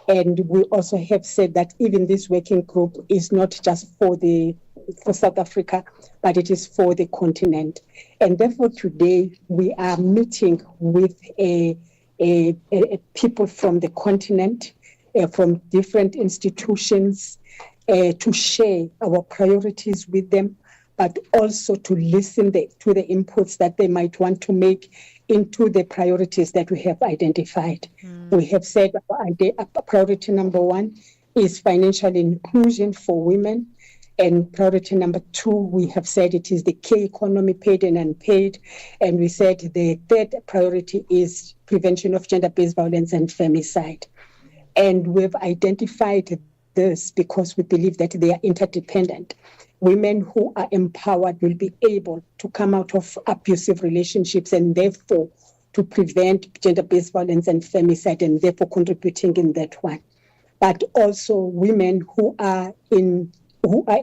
And we also have said that even this working group is not just for South Africa, but it is for the continent. And therefore today we are meeting with a people from the continent, from different institutions, to share our priorities with them, but also to listen to the inputs that they might want to make into the priorities that we have identified. We have said priority number 1 is financial inclusion for women. And priority number 2, we have said it is the care economy, paid and unpaid. And we said the third priority is prevention of gender-based violence and femicide. And we've identified this because we believe that they are interdependent. Women who are empowered will be able to come out of abusive relationships and therefore to prevent gender-based violence and femicide, and therefore contributing in that one. But also women who are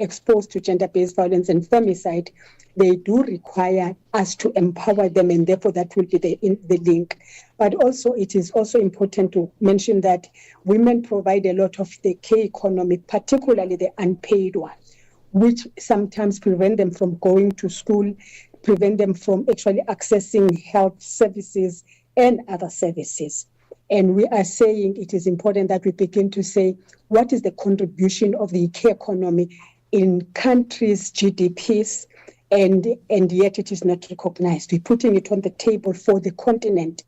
exposed to gender-based violence and femicide, they do require us to empower them, and therefore that will be the link. But also it is also important to mention that women provide a lot of the care economy, particularly the unpaid one, which sometimes prevent them from going to school, prevent them from actually accessing health services and other services. And we are saying it is important that we begin to say, what is the contribution of the care economy in countries' GDPs, and yet it is not recognized. We're putting it on the table for the continent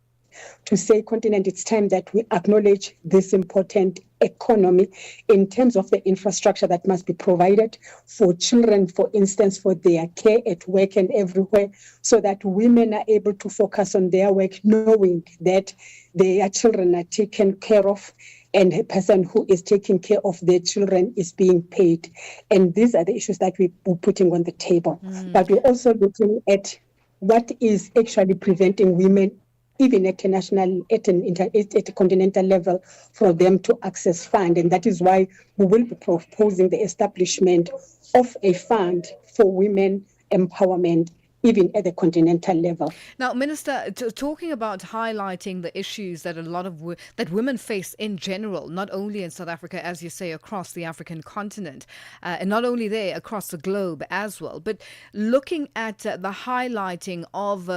to say, continent, it's time that we acknowledge this important economy in terms of the infrastructure that must be provided for children, for instance, for their care at work and everywhere, so that women are able to focus on their work, knowing that their children are taken care of and a person who is taking care of their children is being paid. And these are the issues that we're putting on the table. But we're also looking at what is actually preventing women, even at a national, at a continental level, for them to access fund. And that is why we will be proposing the establishment of a fund for women empowerment, even at the continental level. Now, Minister, talking about highlighting the issues that a lot of that women face in general, not only in South Africa, as you say, across the African continent, and not only there, across the globe as well, but looking at the highlighting of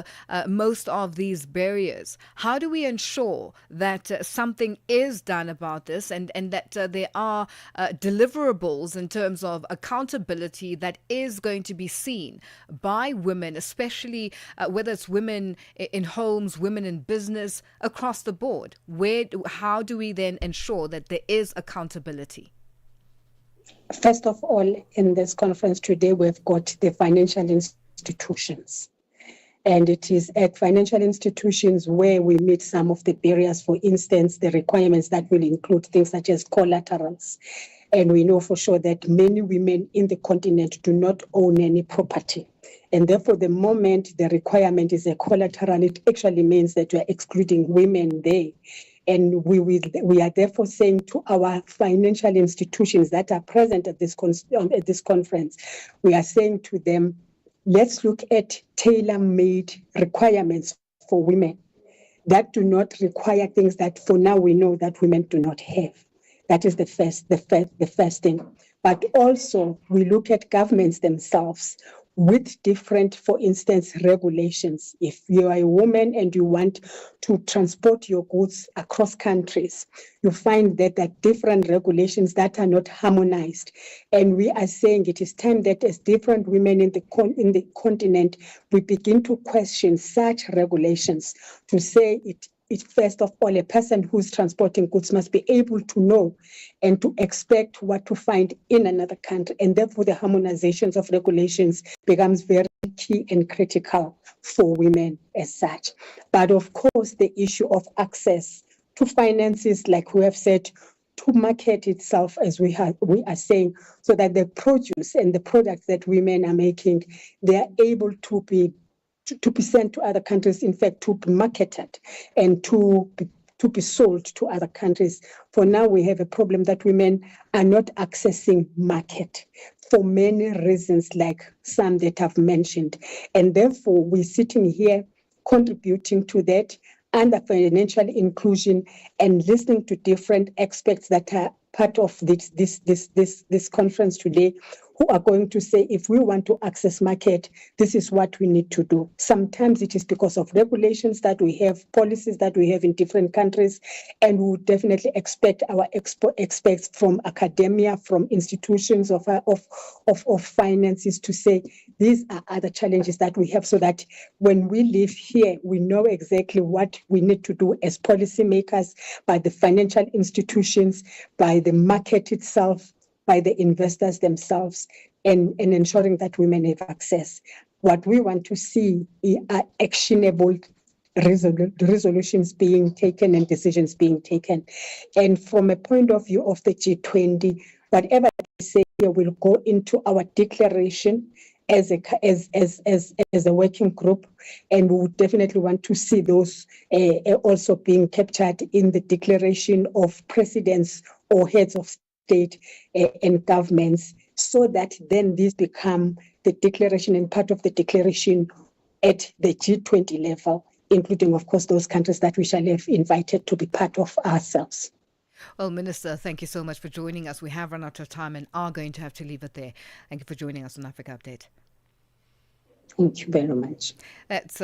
most of these barriers, how do we ensure that something is done about this, and that there are deliverables in terms of accountability that is going to be seen by women, especially whether it's women in homes, women in business, across the board? How do we then ensure that there is accountability? First of all, in this conference today, we've got the financial institutions. And it is at financial institutions where we meet some of the barriers, for instance, the requirements that will include things such as collaterals. And we know for sure that many women in the continent do not own any property. And therefore, the moment the requirement is a collateral, it actually means that we are excluding women there. And we are therefore saying to our financial institutions that are present at this conference, we are saying to them, let's look at tailor-made requirements for women that do not require things that for now we know that women do not have. That is the first thing. But also we look at governments themselves with different, for instance, regulations. If you are a woman and you want to transport your goods across countries, you find that there are different regulations that are not harmonized. And we are saying it is time that as different women in the continent, we begin to question such regulations to say it first of all, a person who's transporting goods must be able to know and to expect what to find in another country. And therefore, the harmonizations of regulations becomes very key and critical for women as such. But of course, the issue of access to finances, like we have said, to market itself, as we are saying, so that the produce and the products that women are making, they are able to be sent to other countries, in fact, to be marketed and to be sold to other countries. For now, we have a problem that women are not accessing market for many reasons, like some that I've mentioned. And therefore, we're sitting here contributing to that under financial inclusion and listening to different experts that are part of this conference today, who are going to say, if we want to access market, this is what we need to do. Sometimes it is because of regulations that we have, policies that we have in different countries, and we would definitely expect our experts from academia, from institutions of finances to say, these are other challenges that we have, so that when we live here, we know exactly what we need to do as policymakers, by the financial institutions, by the market itself, by the investors themselves, and ensuring that women have access. What we want to see are actionable resolutions being taken and decisions being taken. And from a point of view of the G20, whatever we say here will go into our declaration as a working group, and we would definitely want to see those also being captured in the declaration of presidents or heads of state and governments, so that then these become the declaration and part of the declaration at the G20 level, including, of course, those countries that we shall have invited to be part of ourselves. Well, Minister, thank you so much for joining us. We have run out of time and are going to have to leave it there. Thank you for joining us on Africa Update. Thank you very much. That's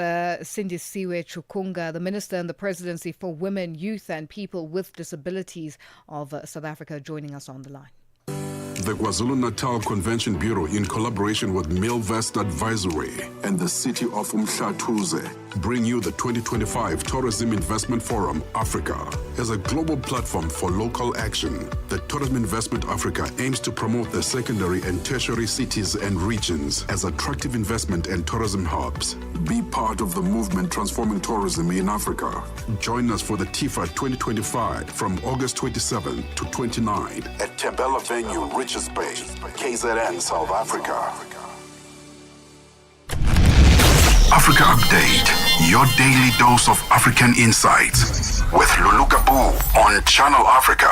Cindy Siwe Chukunga, the Minister in the Presidency for Women, Youth and People with Disabilities of South Africa, joining us on the line. The KwaZulu-Natal Convention Bureau, in collaboration with Milvest Advisory and the city of Umhlathuze, bring you the 2025 Tourism Investment Forum Africa. As a global platform for local action, the Tourism Investment Africa aims to promote the secondary and tertiary cities and regions as attractive investment and tourism hubs. Be part of the movement transforming tourism in Africa. Join us for the TIFA 2025 from August 27 to 29 at Tembela Venue, Richards Bay, KZN, South Africa. Africa Update, your daily dose of African insights with Lulu Gaboo on Channel Africa.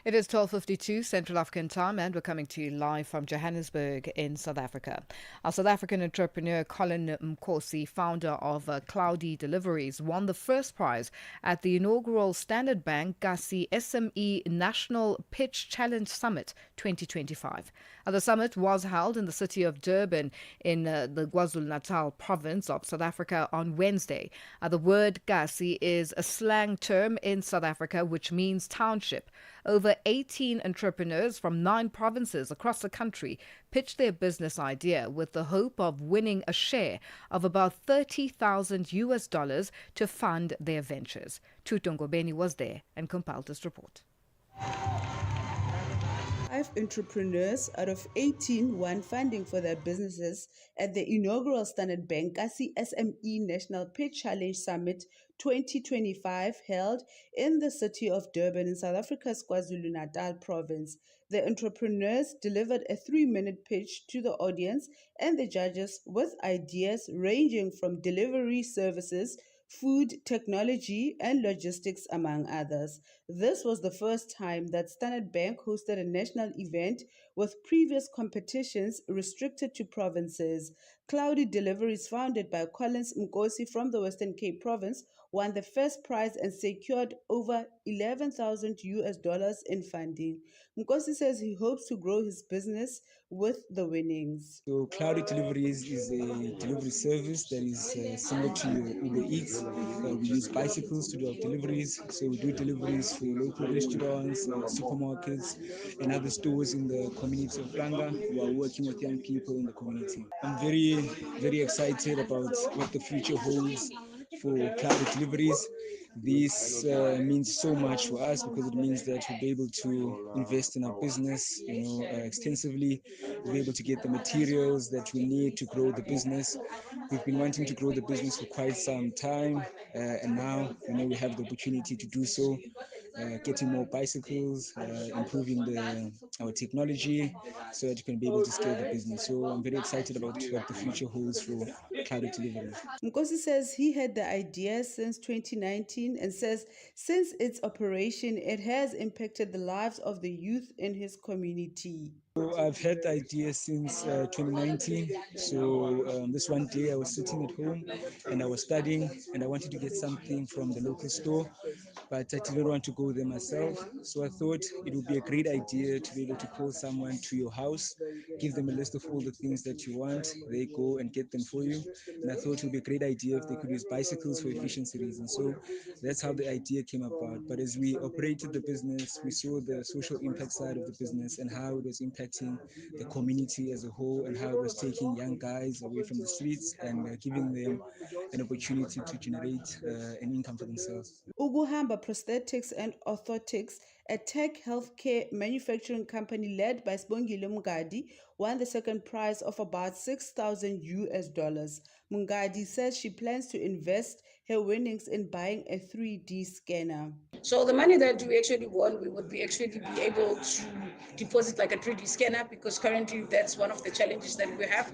It is 12:52 Central African Time, and we're coming to you live from Johannesburg in South Africa. Our South African entrepreneur Colin Mkosi, founder of Cloudy Deliveries, won the first prize at the inaugural Standard Bank Gasi SME National Pitch Challenge Summit 2025. The summit was held in the city of Durban in the KwaZulu-Natal province of South Africa on Wednesday. The word Gasi is a slang term in South Africa which means township. Over 18 entrepreneurs from 9 provinces across the country pitched their business idea with the hope of winning a share of about $30,000 to fund their ventures. Tutongo Beni was there and compiled this report. 5 entrepreneurs out of 18 won funding for their businesses at the inaugural Standard Bank Gasi SME National Pitch Challenge Summit 2025 held in the city of Durban in South Africa's KwaZulu-Natal province. The entrepreneurs delivered a 3-minute pitch to the audience and the judges with ideas ranging from delivery services, food, technology, and logistics, among others. This was the first time that Standard Bank hosted a national event, with previous competitions restricted to provinces. Cloudy Deliveries, founded by Collins Mkosi from the Western Cape province, won the first prize and secured over $11,000 in funding. Mkosi says he hopes to grow his business with the winnings. So Cloudy Deliveries is a delivery service that is similar to Uber Eats. We use bicycles to do our deliveries. So we do deliveries for local restaurants, supermarkets, and other stores in the community of Ranga who are working with young people in the community. I'm very excited about what the future holds for Cloudy Deliveries. This means so much for us because it means that we'll be able to invest in our business, extensively. We'll be able to get the materials that we need to grow the business. We've been wanting to grow the business for quite some time, and now we have the opportunity to do so. Getting more bicycles, improving our technology so that you can be able to scale the business. So I'm very excited about what the future holds for Cloudy Delivery. Mkosi says he had the idea since 2019 and says since its operation, it has impacted the lives of the youth in his community. So I've had the idea since 2019. So this one day I was sitting at home and I was studying and I wanted to get something from the local store. but I didn't want to go there myself. So I thought it would be a great idea to be able to call someone to your house, give them a list of all the things that you want, they go and get them for you. And I thought it would be a great idea if they could use bicycles for efficiency reasons. So that's how the idea came about. But as we operated the business, we saw the social impact side of the business and how it was impacting the community as a whole and how it was taking young guys away from the streets and giving them an opportunity to generate an income for themselves. Uguhamba Prosthetics and Orthotics, a tech healthcare manufacturing company led by Sibongile Mungadi, won the second prize of about $6,000. Mungadi says she plans to invest her winnings in buying a 3D scanner. So the money that we actually won, we would be able to deposit like a 3D scanner, because currently that's one of the challenges that we have.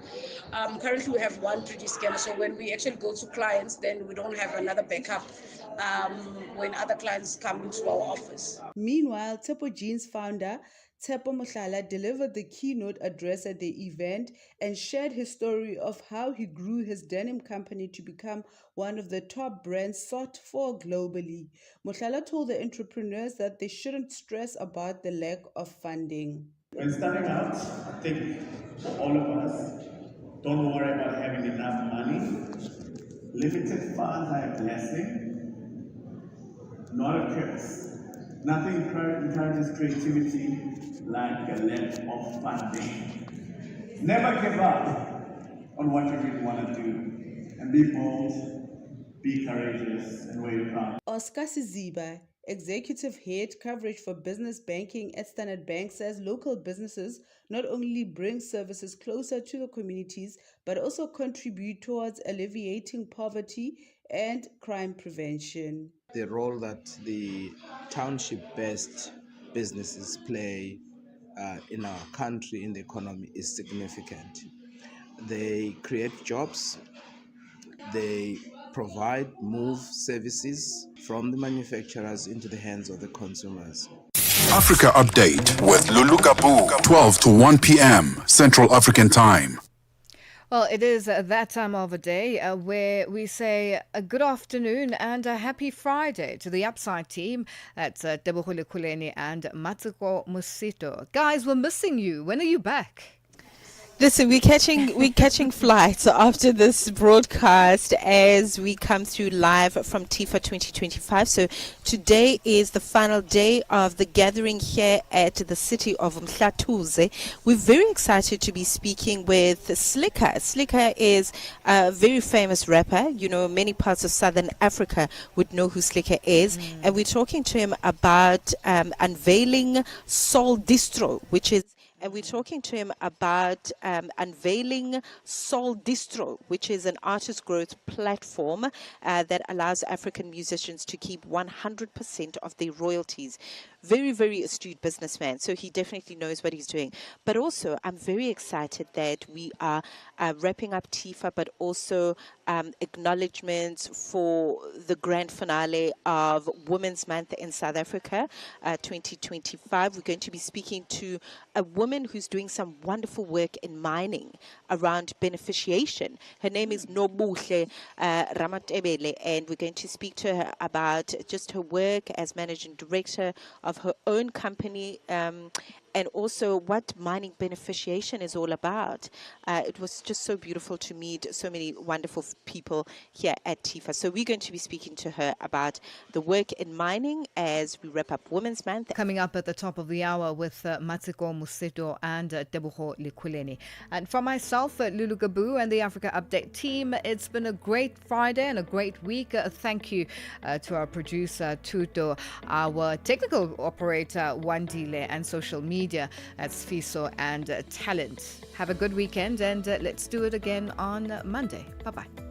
Currently we have one 3D scanner, so when we actually go to clients, then we don't have another backup when other clients come into our office. Meanwhile, Tepo Jeans founder Tepo Mohlala delivered the keynote address at the event and shared his story of how he grew his denim company to become one of the top brands sought for globally. Mohlala told the entrepreneurs that they shouldn't stress about the lack of funding. When starting out, I think for all of us, don't worry about having enough money. Limited funds are a blessing, not a curse. Nothing encourages creativity like a lack of funding. Never give up on what you really want to do, and be bold, be courageous, and wear your crown. Oscar Siziba, Executive Head Coverage for Business Banking at Standard Bank, says local businesses not only bring services closer to the communities, but also contribute towards alleviating poverty and crime prevention. The role that the township-based businesses play in our country, in the economy, is significant. They create jobs, they move services from the manufacturers into the hands of the consumers. Africa Update with Lulu Gaboo, 12 to 1 p.m. Central African Time. Well, it is that time of the day where we say a good afternoon and a happy Friday to the Upside team. That's Tebogo Lekuleni and Matsuko Musito. Guys, we're missing you. When are you back? Listen, we're catching flights after this broadcast as we come through live from TIFA 2025. So today is the final day of the gathering here at the city of Mhlathuze. We're very excited to be speaking with Slicker. Slicker is a very famous rapper. You know, many parts of Southern Africa would know who Slicker is. And we're talking to him about unveiling Soul Distro, which is an artist growth platform that allows African musicians to keep 100% of their royalties. Very, very astute businessman, so he definitely knows what he's doing. But also, I'm very excited that we are wrapping up TIFA, but also acknowledgements for the grand finale of Women's Month in South Africa 2025. We're going to be speaking to a woman who's doing some wonderful work in mining around beneficiation. Her name is Nobuhle Ramatebele, and we're going to speak to her about just her work as managing director of her own company, and also what mining beneficiation is all about. It was just so beautiful to meet so many wonderful people here at TIFA. So we're going to be speaking to her about the work in mining as we wrap up Women's Month. Coming up at the top of the hour with Matsuko Musito and Tebogo Lekuleni. And from myself, Lulu Gaboo and the Africa Update team, it's been a great Friday and a great week. Thank you to our producer, Tuto, our technical operator, Wandile, and social media, that's Fiso and Talent. Have a good weekend, and let's do it again on Monday. Bye-bye.